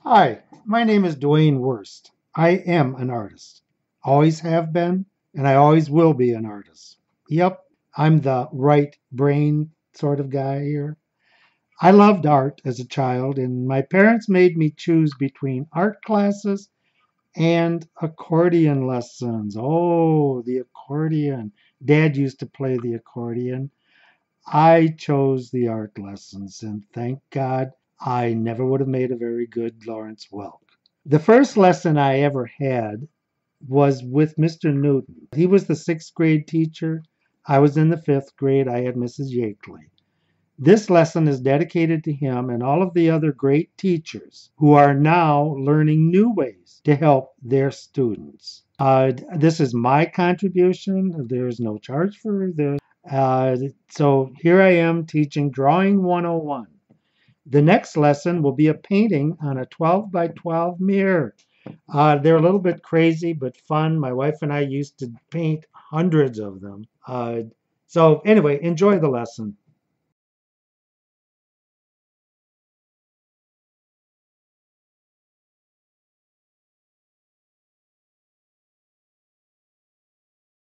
Hi, my name is Duane Wurst. I am an artist. Always have been, and I always will be an artist. Yep, I'm the right brain sort of guy here. I loved art as a child, and my parents made me choose between art classes and accordion lessons. Oh, the accordion. Dad used to play the accordion. I chose the art lessons, and thank God I never would have made a very good Lawrence Welk. The first lesson I ever had was with Mr. Newton. He was the sixth grade teacher. I was in the fifth grade. I had Mrs. Yakeley. This lesson is dedicated to him and all of the other great teachers who are now learning new ways to help their students. This is my contribution. There's no charge for this. So here I am teaching Drawing 101. The next lesson will be a painting on a 12 by 12 mirror. They're a little bit crazy, but fun. My wife and I used to paint hundreds of them. So anyway, enjoy the lesson.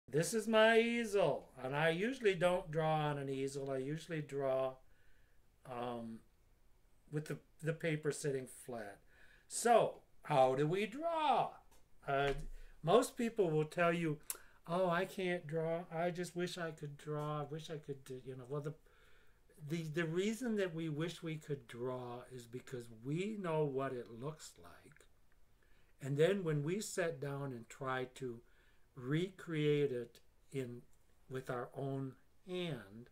This is my easel, and I usually don't draw on an easel. I usually draw um, with the paper sitting flat. So, how do we draw? Uh, Most people will tell you, "Oh, I can't draw. I just wish I could draw. I wish I could do." Well, the reason that we wish we could draw is because we know what it looks like, and then when we sit down and try to recreate it in with our own hand,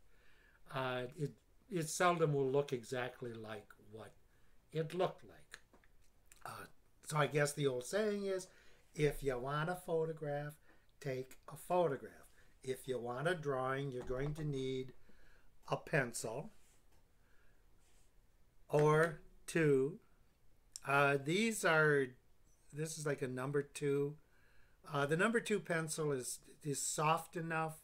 it seldom will look exactly like what it looked like. So I guess the old saying is, if you want a photograph, take a photograph. If you want a drawing, you're going to need a pencil or two. These are, this is like a number two. The number two pencil is soft enough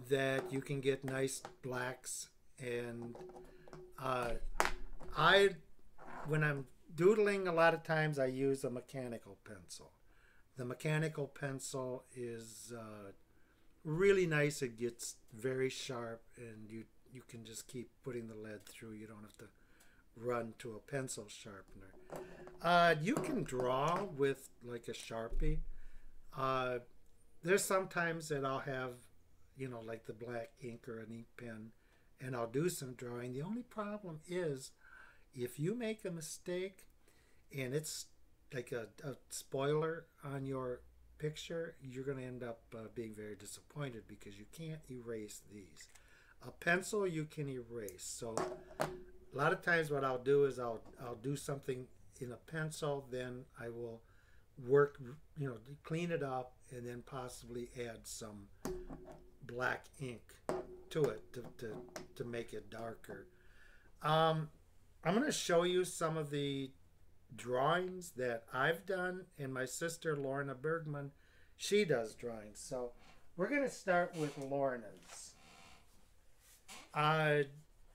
that you can get nice blacks. And I, when I'm doodling, a lot of times I use a mechanical pencil. The mechanical pencil is really nice. It gets very sharp, and you can just keep putting the lead through. You don't have to run to a pencil sharpener. You can draw with like a Sharpie. Uh, there's sometimes that I'll have, like the black ink or an ink pen, and I'll do some drawing. The only problem is if you make a mistake and it's like a spoiler on your picture, you're going to end up being very disappointed because you can't erase these. A pencil you can erase. So a lot of times what I'll do is I'll do something in a pencil, then I will work, clean it up, and then possibly add some black ink to it to make it darker. I'm going to show you some of the drawings that I've done, and my sister Lorna Bergman, she does drawings. So we're going to start with Lorna's. Uh,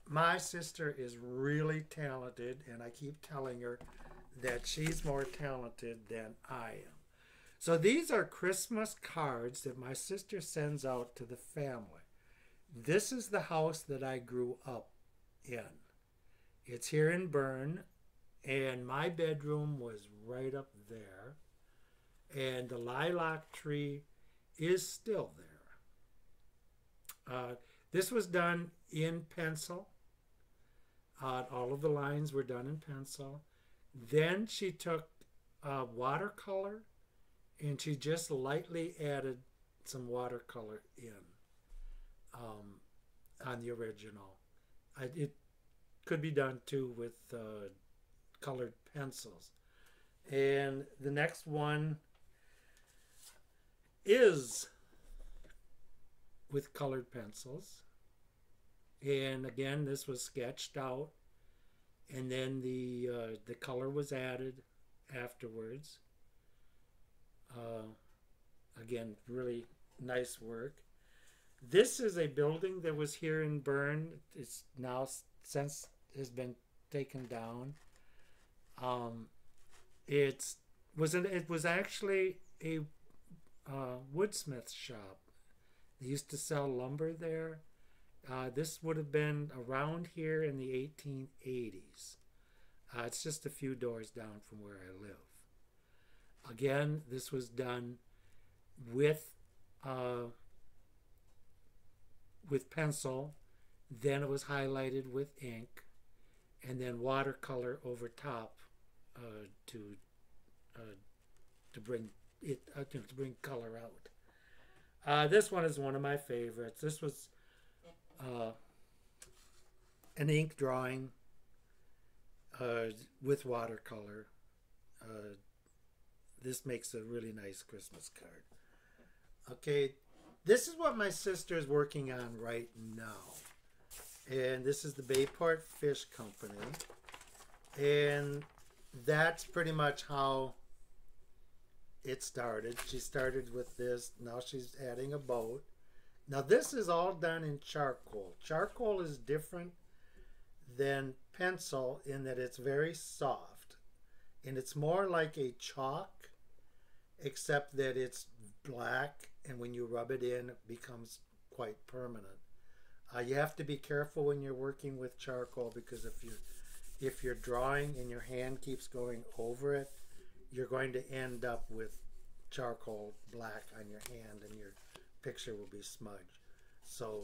my sister is really talented, and I keep telling her that she's more talented than I am. So these are Christmas cards that my sister sends out to the family. This is the house that I grew up in. It's here in Bern, and my bedroom was right up there, and the lilac tree is still there. This was done in pencil. All of the lines were done in pencil. Then she took watercolor, and she just lightly added some watercolor in on the original. It could be done too with colored pencils. And the next one is with colored pencils. And again, this was sketched out, and then the color was added afterwards. Again, really nice work. This is a building that was here in Bern. It's now since has been taken down. It's it was actually a woodsmith shop. They used to sell lumber there. This would have been around here in the 1880s. It's just a few doors down from where I live. Again, this was done with uh, with pencil. Then it was highlighted with ink, and then watercolor over top uh, to uh, to bring it to bring color out. This one is one of my favorites. This was uh, an ink drawing with watercolor. Uh, this makes a really nice Christmas card. Okay, this is what my sister is working on right now. And this is the Bayport Fish Company. And that's pretty much how it started. She started with this. Now she's adding a boat. Now this is all done in charcoal. Charcoal is different than pencil in that it's very soft. And it's more like a chalk, except that it's black. And when you rub it in, it becomes quite permanent. You have to be careful when you're working with charcoal, because if you're drawing and your hand keeps going over it, you're going to end up with charcoal black on your hand and your picture will be smudged. So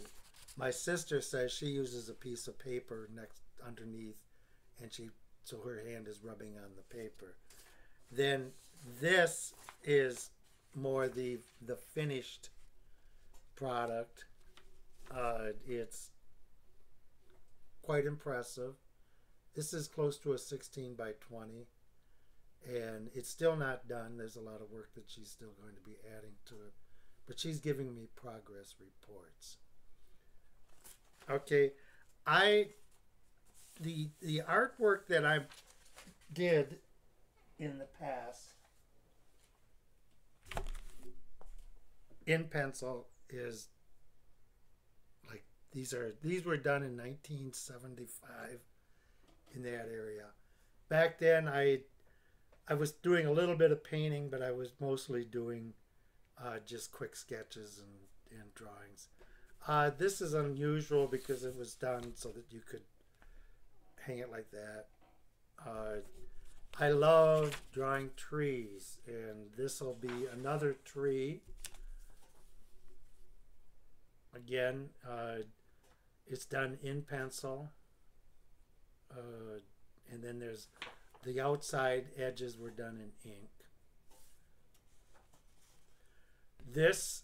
my sister says she uses a piece of paper next underneath, and so her hand is rubbing on the paper. Then this is more the finished product. It's quite impressive. This is close to a 16 by 20, and it's still not done. There's a lot of work that she's still going to be adding to it, but she's giving me progress reports. Okay, the artwork that I did in the past in pencil is like these were done in 1975 in that area. Back then I was doing a little bit of painting, but I was mostly doing just quick sketches and drawings. This is unusual because it was done so that you could hang it like that. I love drawing trees, and this will be another tree. Again, it's done in pencil, and then there's the outside edges were done in ink. This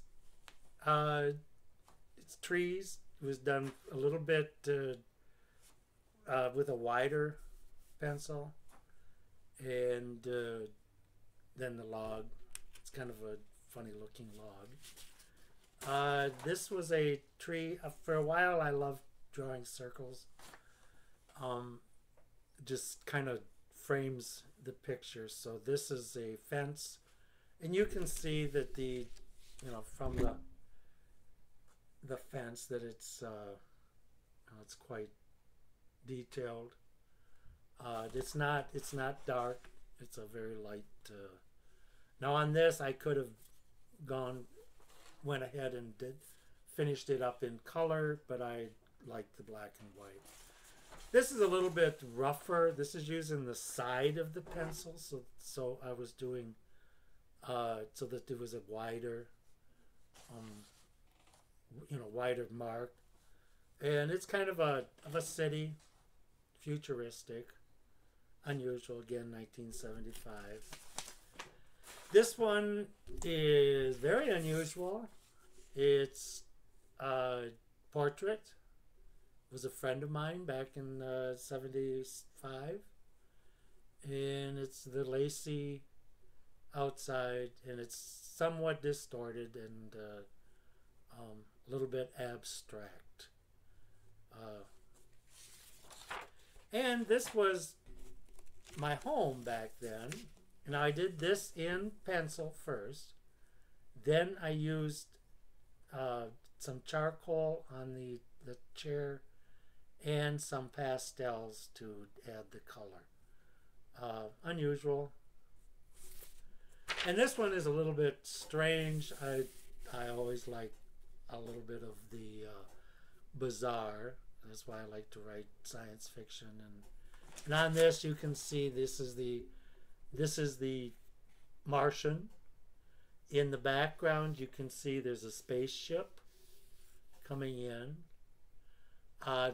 it's trees. It was done a little bit with a wider pencil, and then the log. It's kind of a funny looking log. This was a tree. For a while I loved drawing circles. Just kind of frames the picture. So this is a fence, and you can see that from the fence that it's quite detailed. It's not dark. It's a very light. Now on this I could have went ahead and finished it up in color, but I like the black and white. This is a little bit rougher. This is using the side of the pencil, so I was doing so that there was a wider wider mark. And it's kind of a city, futuristic, unusual, again 1975. This one is very unusual. It's a portrait. It was a friend of mine back in 75. And it's the lacy outside, and it's somewhat distorted and a little bit abstract. And this was my home back then. And I did this in pencil first. Then I used some charcoal on the chair and some pastels to add the color. Unusual, And this one is a little bit strange. I always like a little bit of the bizarre. That's why I like to write science fiction. And on this you can see this is the Martian. In the background you can see there's a spaceship coming in.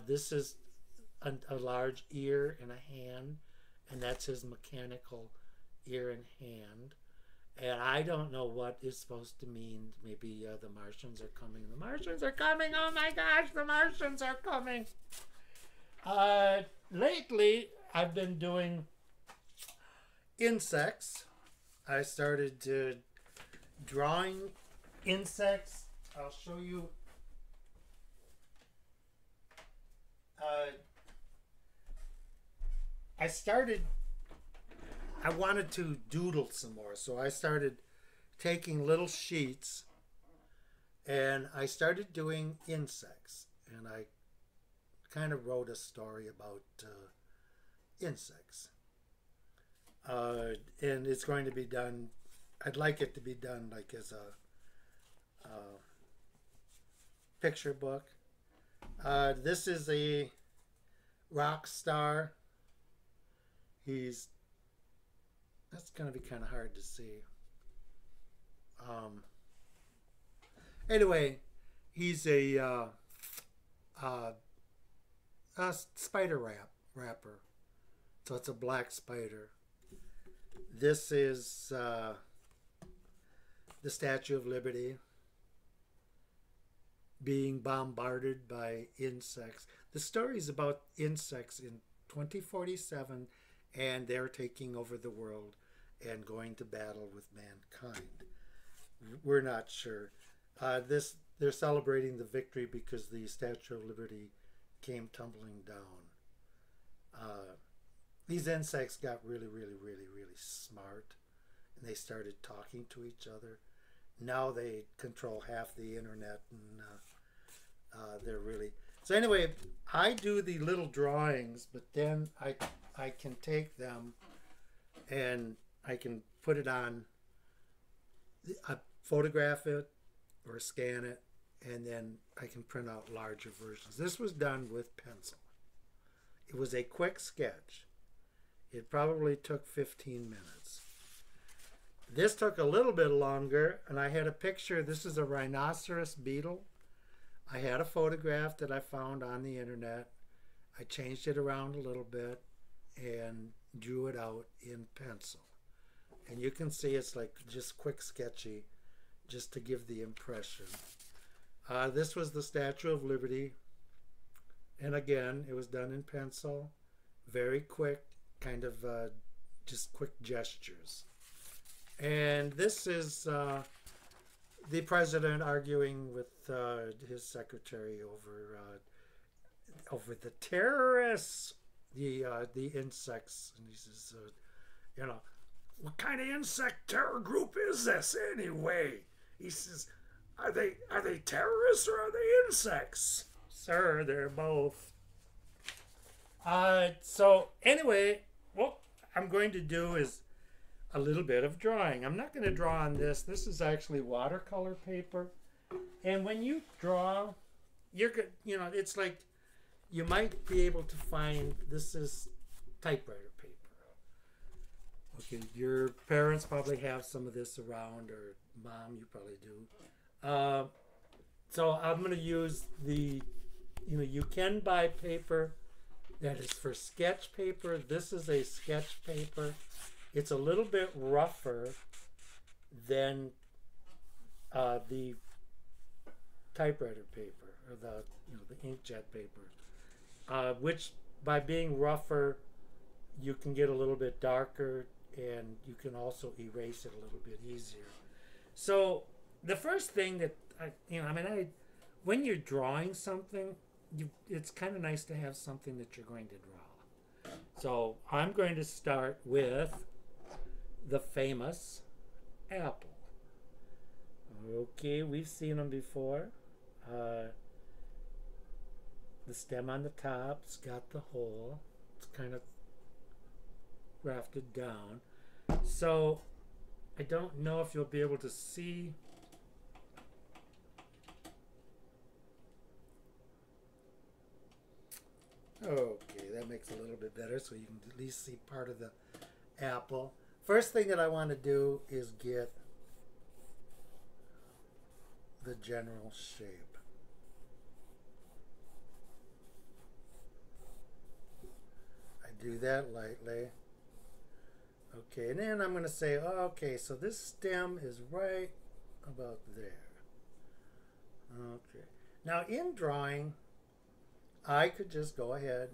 This is a large ear and a hand, and that's his mechanical ear and hand. And I don't know what it's supposed to mean. Maybe the Martians are coming. The Martians are coming. Oh my gosh, the Martians are coming. Lately, I've been doing insects. I started drawing insects. I'll show you. I wanted to doodle some more, so I started taking little sheets and I started doing insects, and I kind of wrote a story about insects. And it's going to be done, I'd like it to be done like as a picture book. This is a rock star. That's going to be kind of hard to see. Anyway, he's a spider wrapper. So it's a black spider. This is the Statue of Liberty being bombarded by insects. The story is about insects in 2047, and they're taking over the world and going to battle with mankind. We're not sure. They're celebrating the victory because the Statue of Liberty came tumbling down. These insects got really, really, really, really smart, and they started talking to each other. Now they control half the internet, and they're really... So anyway, I do the little drawings, but then I can take them and I can put it on, I photograph it or scan it, and then I can print out larger versions. This was done with pencil. It was a quick sketch. It probably took 15 minutes. This took a little bit longer, and I had a picture. This is a rhinoceros beetle. I had a photograph that I found on the internet. I changed it around a little bit and drew it out in pencil. And you can see it's like just quick sketchy, just to give the impression. This was the Statue of Liberty. And again, it was done in pencil. Very quick, kind of just quick gestures. And this is the president arguing with his secretary over the terrorists, the insects. And he says, you know, what kind of insect terror group is this anyway? He says, are they terrorists or are they insects? Sir, they're both. So anyway, what I'm going to do is a little bit of drawing. I'm not going to draw on this. This is actually watercolor paper. And when you draw, you're good. You know, it's like you might be able to find, this is typewriter paper. Okay, your parents probably have some of this around, or mom, you probably do. So I'm going to use the, you know, you can buy paper that is for sketch paper. This is a sketch paper. It's a little bit rougher than the typewriter paper, or the, you know, the inkjet paper, which by being rougher, you can get a little bit darker, and you can also erase it a little bit easier. So the first thing that when you're drawing something, it's kind of nice to have something that you're going to draw. So I'm going to start with the famous apple. Okay, we've seen them before. The stem on the top's got the hole. It's kind of grafted down. So I don't know if you'll be able to see. Okay, that makes a little bit better, so you can at least see part of the apple. First thing that I want to do is get the general shape. I do that lightly. Okay, and then I'm going to say, oh, okay, so this stem is right about there. Okay. Now in drawing, I could just go ahead,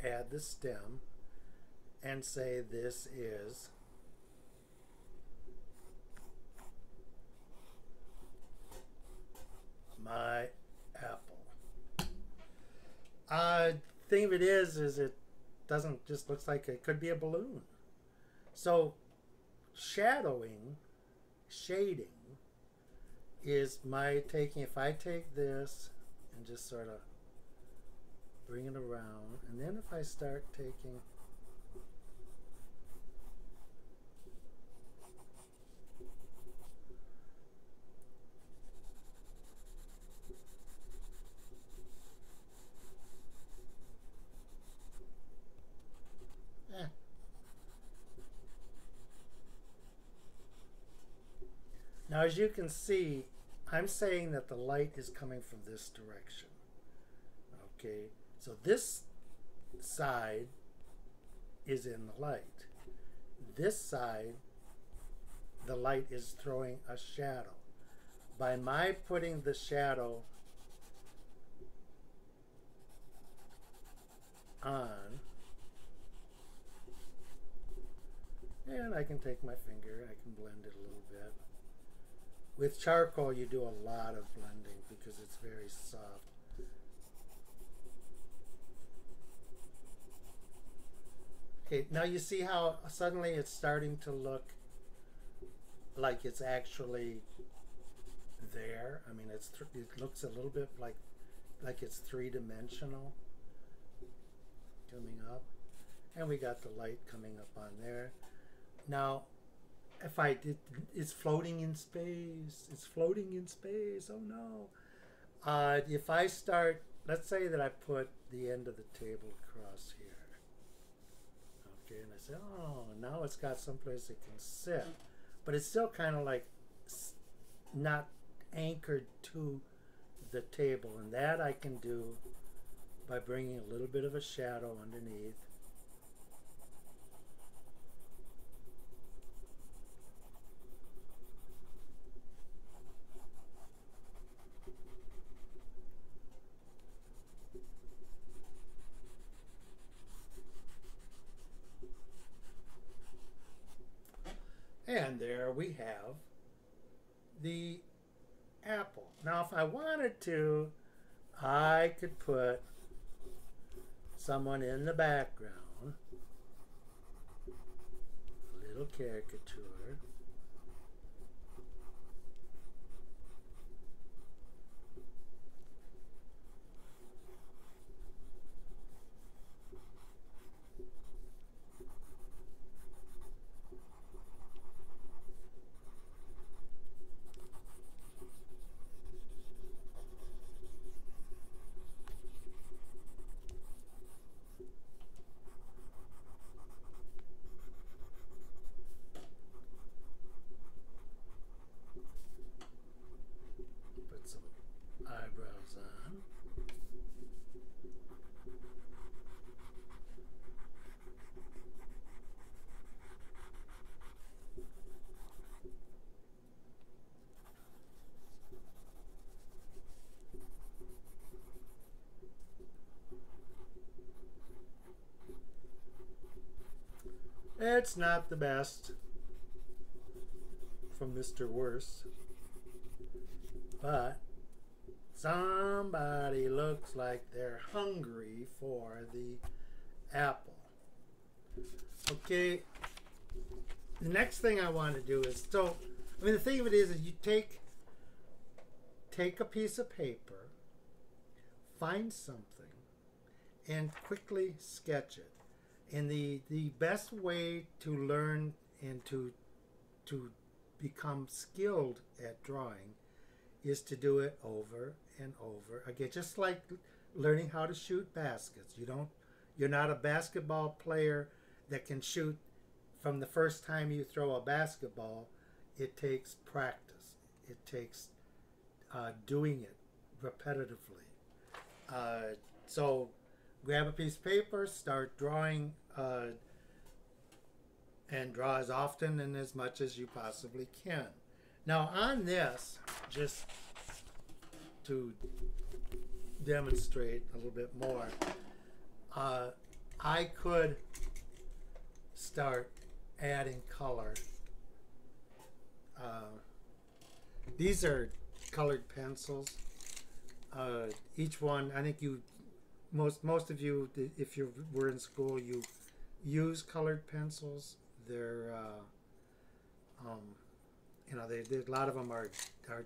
add the stem, and say this is my apple. Thing of it is it doesn't just looks like it could be a balloon. So shading is my taking, if I take this and just sort of bring it around, and then if I start taking now, as you can see, I'm saying that the light is coming from this direction. Okay, so this side is in the light. This side, the light is throwing a shadow. By my putting the shadow on, and I can take my finger, I can blend it a little bit. With charcoal, you do a lot of blending because it's very soft. Okay, now you see how suddenly it's starting to look like it's actually there. I mean, it looks a little bit like it's three-dimensional coming up. And we got the light coming up on there. Now, if I did, it's floating in space. It's floating in space. Oh no. If I start, let's say that I put the end of the table across here. Okay, and I say, oh, now it's got someplace it can sit. But it's still kind of like not anchored to the table. And that I can do by bringing a little bit of a shadow underneath. And there we have the apple. Now, if I wanted to, I could put someone in the background, a little caricature. Put some eyebrows on. It's not the best from Mr. Wurst, but somebody looks like they're hungry for the apple. Okay, the next thing I want to do is, so, I mean, the thing of it is you take a piece of paper, find something, and quickly sketch it. And the best way to learn and to become skilled at drawing is to do it over and over again. Just like learning how to shoot baskets. You're not a basketball player that can shoot from the first time you throw a basketball. It takes practice. It takes doing it repetitively. So grab a piece of paper, start drawing, and draw as often and as much as you possibly can. Now on this, just to demonstrate a little bit more, I could start adding color. These are colored pencils. Each one, I think most of you, if you were in school, you use colored pencils. They're a lot of them are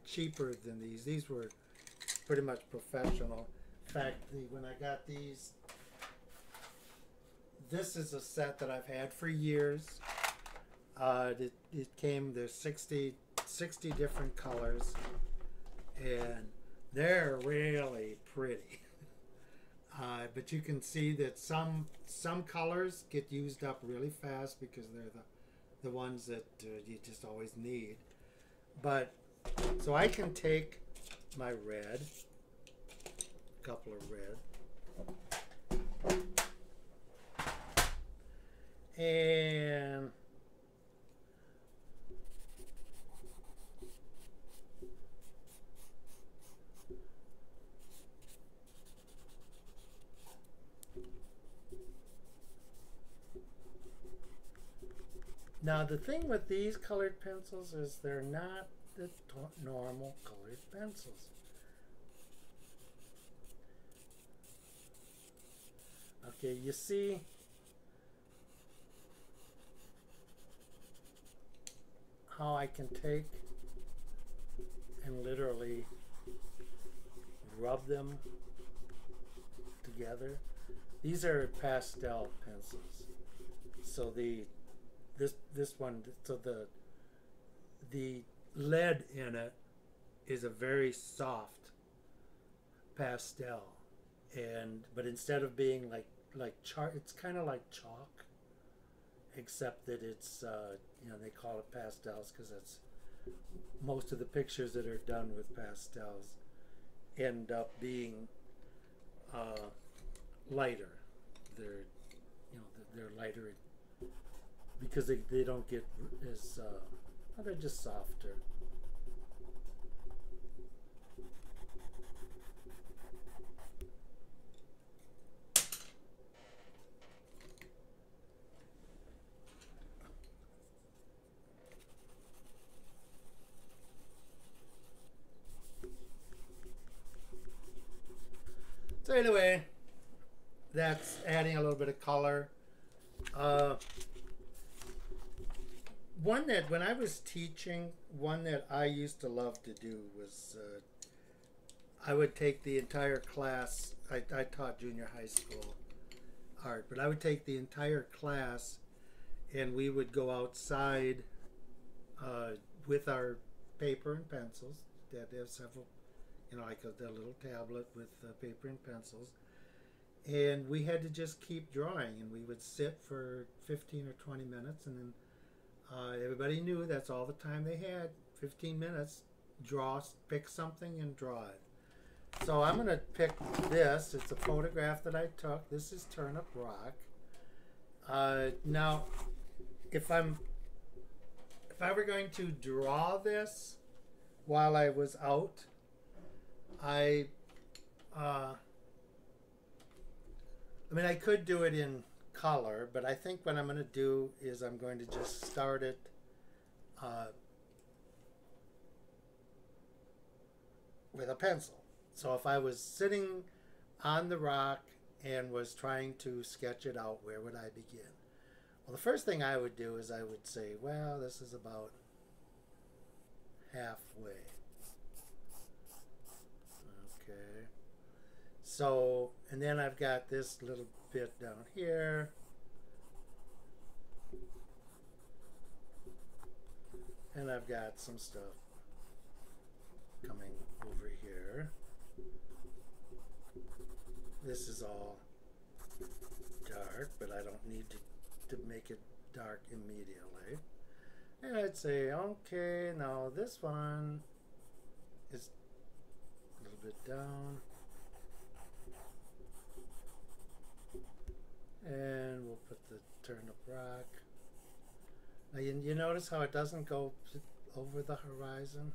cheaper than these. These were pretty much professional. In fact, when I got these, this is a set that I've had for years. It came, there's 60 different colors, and they're really pretty. But you can see that some colors get used up really fast because they're the ones that you just always need. But so I can take my red, a couple of red, and now the thing with these colored pencils is they're not the normal colored pencils. Okay, you see how I can take and literally rub them together. These are pastel pencils. So this one, so the lead in it is a very soft pastel, but instead of being like it's kind of like chalk, except that it's they call it pastels because that's most of the pictures that are done with pastels end up being lighter. They're lighter because they don't get as they're just softer. So anyway, that's adding a little bit of color. One that, when I was teaching, one that I used to love to do was I would take the entire class. I taught junior high school art, but I would take the entire class and we would go outside with our paper and pencils. They have several, like a little tablet with paper and pencils. And we had to just keep drawing, and we would sit for 15 or 20 minutes, and then everybody knew that's all the time they had, 15 minutes, pick something and draw it. So I'm going to pick this. It's a photograph that I took. This is Turnip Rock. Now, if I were going to draw this while I was out, I could do it in color, but I think what I'm going to do is I'm going to just start it with a pencil. So if I was sitting on the rock and was trying to sketch it out, where would I begin? Well, the first thing I would do is I would say, well, this is about halfway. Okay. So, and then I've got this little bit down here. I've got some stuff coming over here. This is all dark, but I don't need to make it dark immediately. And I'd say, okay, now this one is a little bit down. And we'll put the turnip rock. Now you notice how it doesn't go over the horizon?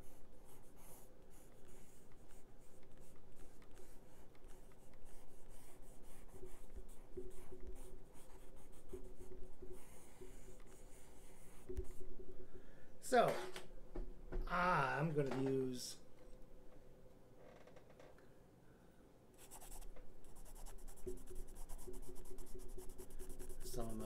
So, I'm going to use some of my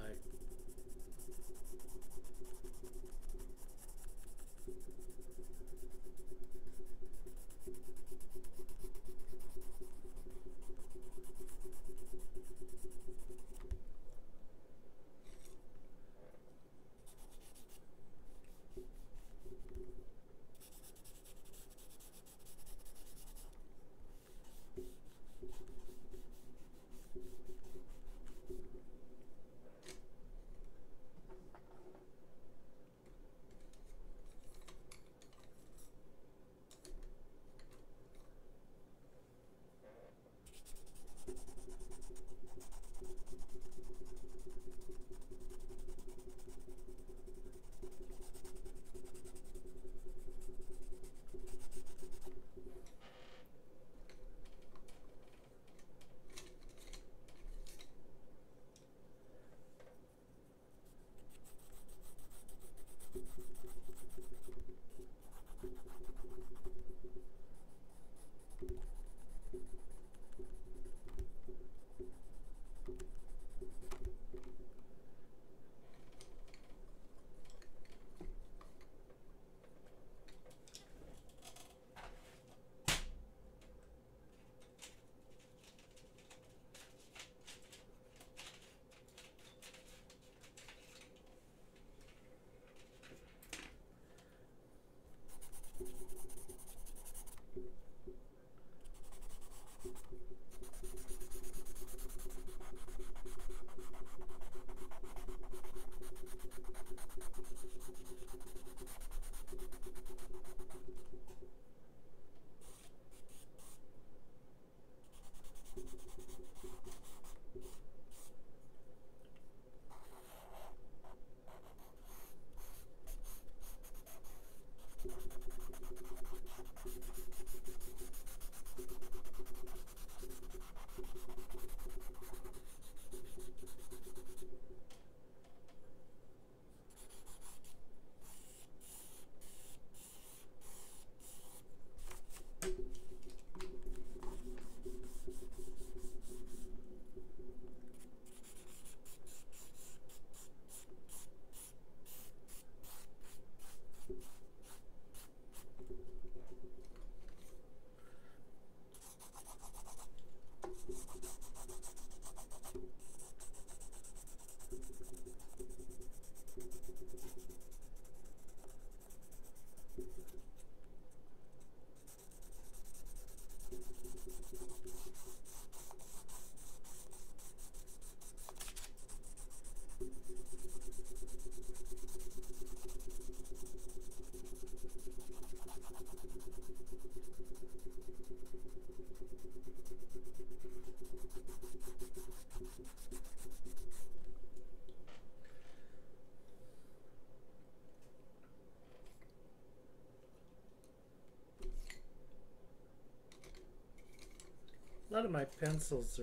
a lot of my pencils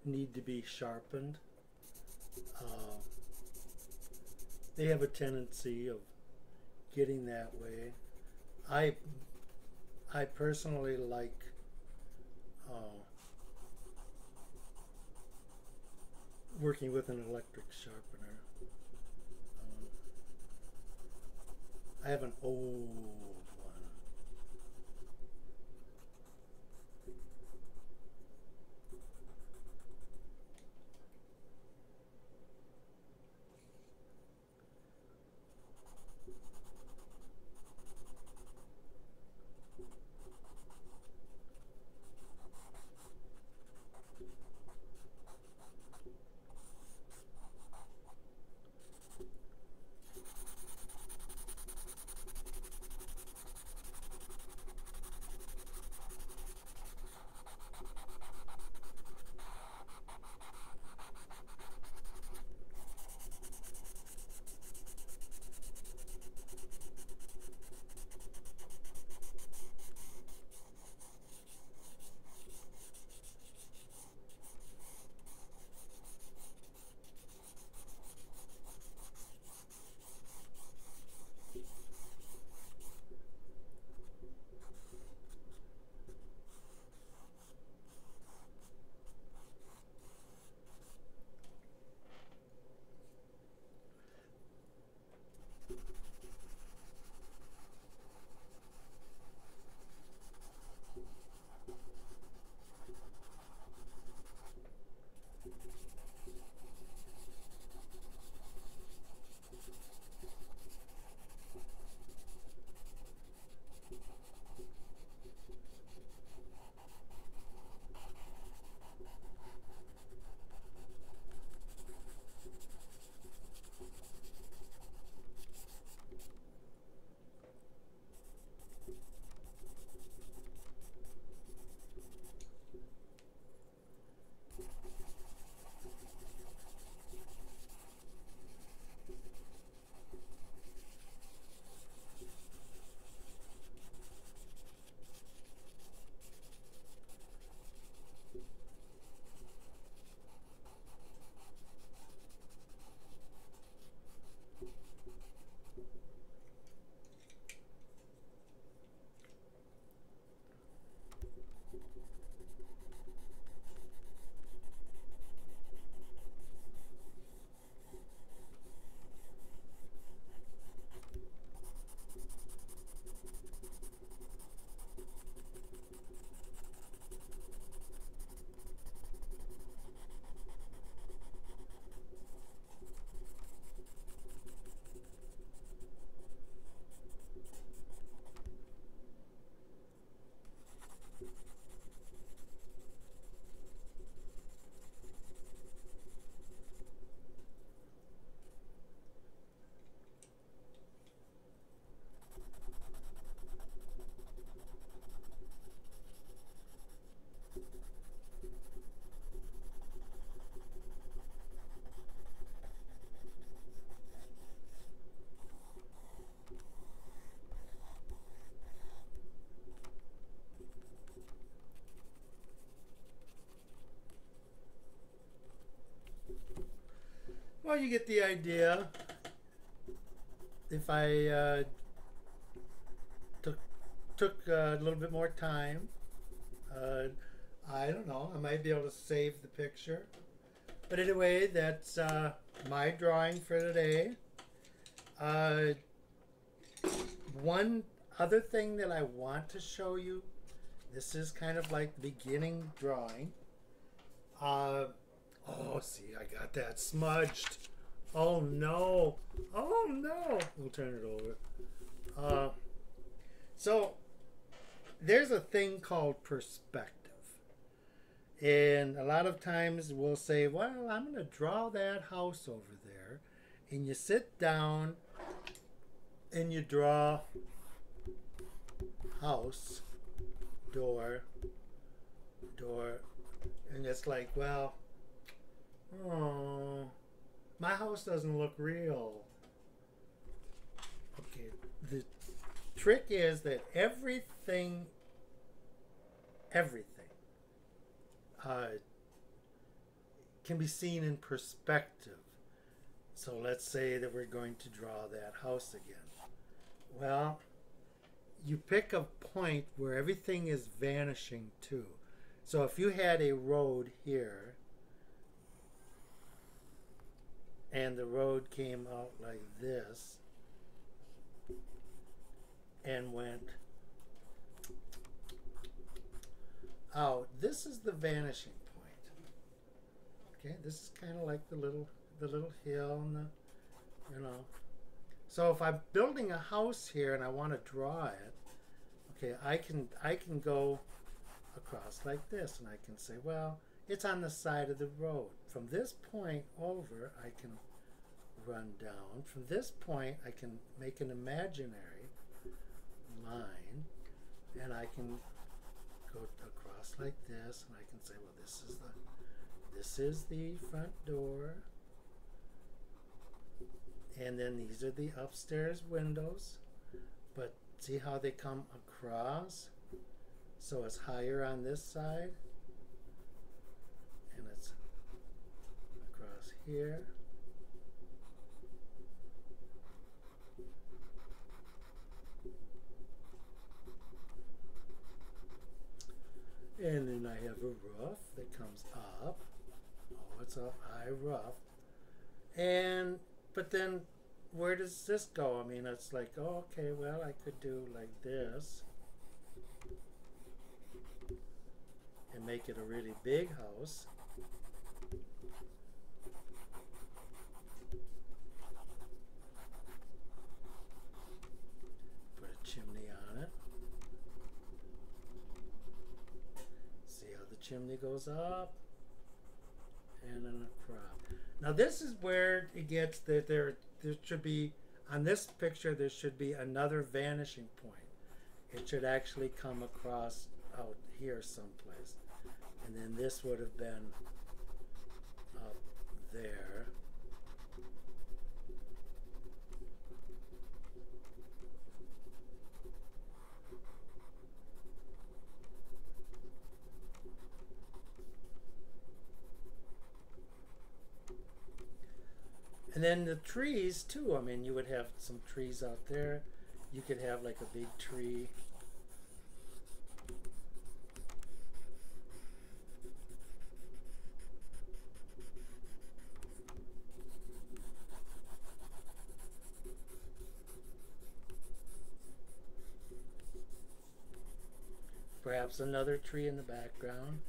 need to be sharpened. Uh, they have a tendency of getting that way. I personally like working with an electric sharpener. I have an old one. Well, you get the idea. If I took a little bit more time, uh, I don't know, I might be able to save the picture. But anyway, that's my drawing for today. Uh, one other thing that I want to show you, this is kind of like the beginning drawing. Oh, see, I got that smudged. Oh no. Oh no. We'll turn it over. So there's a thing called perspective. And a lot of times we'll say, well, I'm going to draw that house over there. And you sit down and you draw house, door, and it's like, well, oh, my house doesn't look real. Okay, the trick is that everything can be seen in perspective. So let's say that we're going to draw that house again. Well, you pick a point where everything is vanishing too. So if you had a road here, and the road came out like this, and went out, this is the vanishing point. Okay, this is kind of like the little hill and the, you know. So if I'm building a house here and I want to draw it, okay, I can go across like this, and I can say, well, it's on the side of the road. From this point over, I can run down. From this point, I can make an imaginary line, and I can go across like this, and I can say, well, this is the front door, and then these are the upstairs windows. But see how they come across? So it's higher on this side, and it's across here. And then I have a roof that comes up. Oh, it's up high roof. But then where does this go? I mean, it's like, oh, okay, well, I could do like this and make it a really big house. Put a chimney on it. See how the chimney goes up and then across. Now this is where it gets that there should be, on this picture, there should be another vanishing point. It should actually come across out here someplace. And then this would have been up there. And then the trees too. I mean, you would have some trees out there. You could have like a big tree. Perhaps another tree in the background.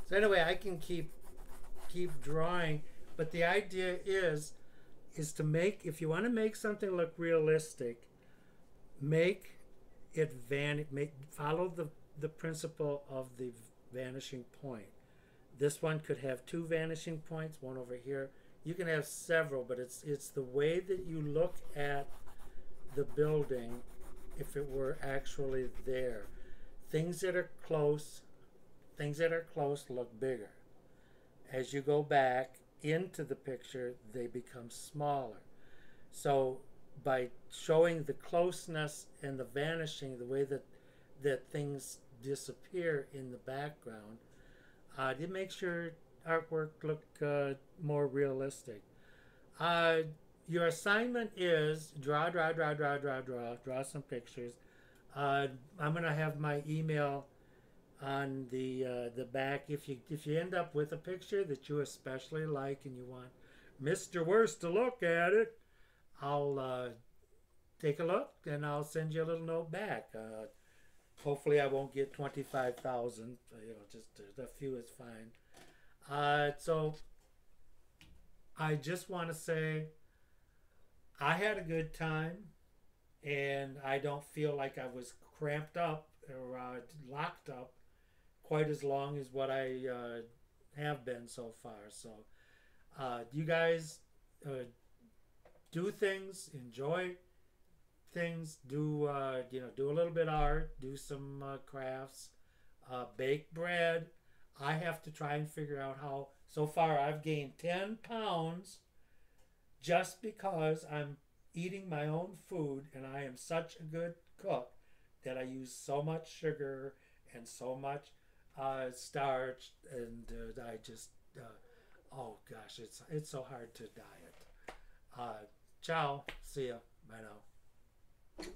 So anyway, I can keep drawing, but the idea is to make, if you want to make something look realistic, make it follow the principle of the vanishing point. This one could have two vanishing points, one over here. You can have several, but it's the way that you look at the building if it were actually there. Things that are close look bigger. As you go back into the picture, they become smaller. So by showing the closeness and the vanishing, the way that things disappear in the background, it makes your artwork look more realistic. Uh, your assignment is draw some pictures. I'm gonna have my email on the back. If you end up with a picture that you especially like and you want Mr. Wurst to look at it, I'll take a look and I'll send you a little note back. Hopefully, I won't get 25,000. Just a few is fine. So I just want to say I had a good time, and I don't feel like I was cramped up or locked up quite as long as what I have been so far. So, you guys do things, enjoy things, do a little bit of art, do some crafts, bake bread. I have to try and figure out how. So far, I've gained 10 pounds just because I'm eating my own food and I am such a good cook that I use so much sugar and so much starch, and I just oh gosh, it's so hard to diet. Ciao, see ya, bye now.